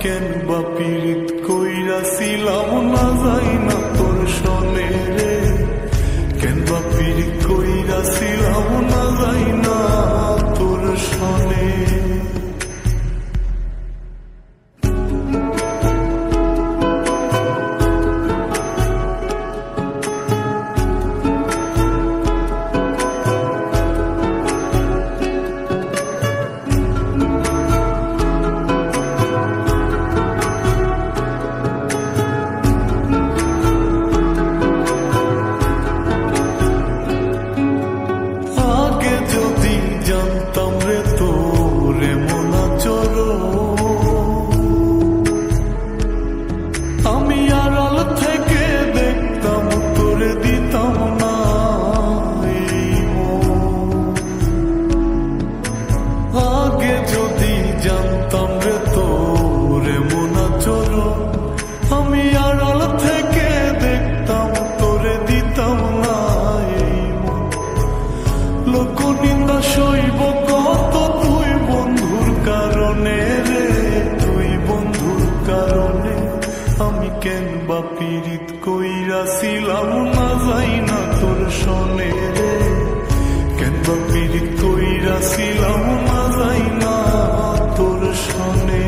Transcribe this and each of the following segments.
কেন বা পীড়িত কইরাছিলাম না যাই না তোর সনে রে, কেন বা পীড়িত কইরাছিলাম না যাই না তোর সনে। কেন বা পীড়িত কইরাছিলাম না যাই না তোর সনে রে, কেন বা পীড়িত কইরাছিলাম না যাই না তোর সনে।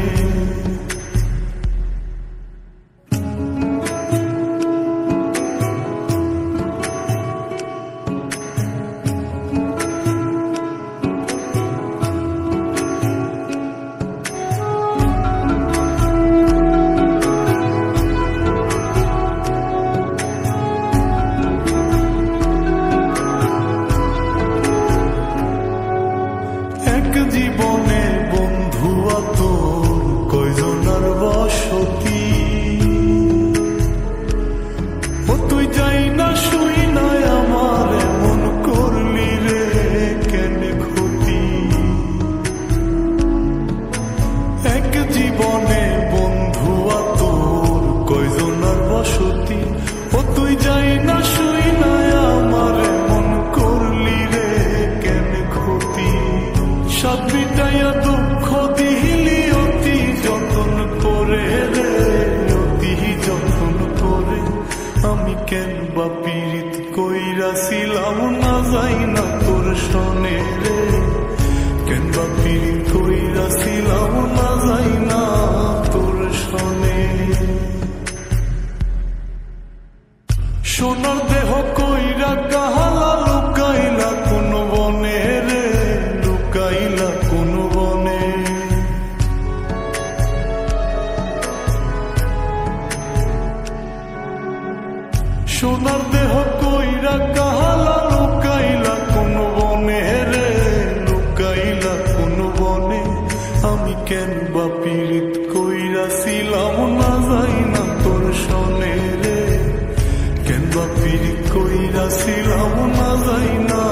জীবনে বন্ধু তোর কয়জনার বসতি, ও তুই যাই না শুই না আমার এমন করলি রে কেন ক্ষতি। এক জীবনে বন্ধু তোর কয়জনার বসতি, ও তুই যাই না শুই না আমার এমন করলি রে কেন ক্ষতি। সব বিটাইয়া দুঃখ দিলি অতি যতন করে রে, অতি যতন করে। আমি কেন বা পীড়িত কইরাছিলাম না যাই না তোর সনে রে, কেন বা পীড়িত কইরাছিলাম না যাই না তোর সনে। সোনার দেহ কইরা কাহালা লুকাইলা কোন বনে রে, লুকাইলা কোন বনে। সোনার দেহ কইরা কাহালা লুকাইলা কোন বনে রে, লুকাইলা কোন বনে। আমি কেন বা পীড়িত কইরাছিলাম না যাই না তোর সনে রে, কেন বা পীড়িত কইরাছিলাম না যাই না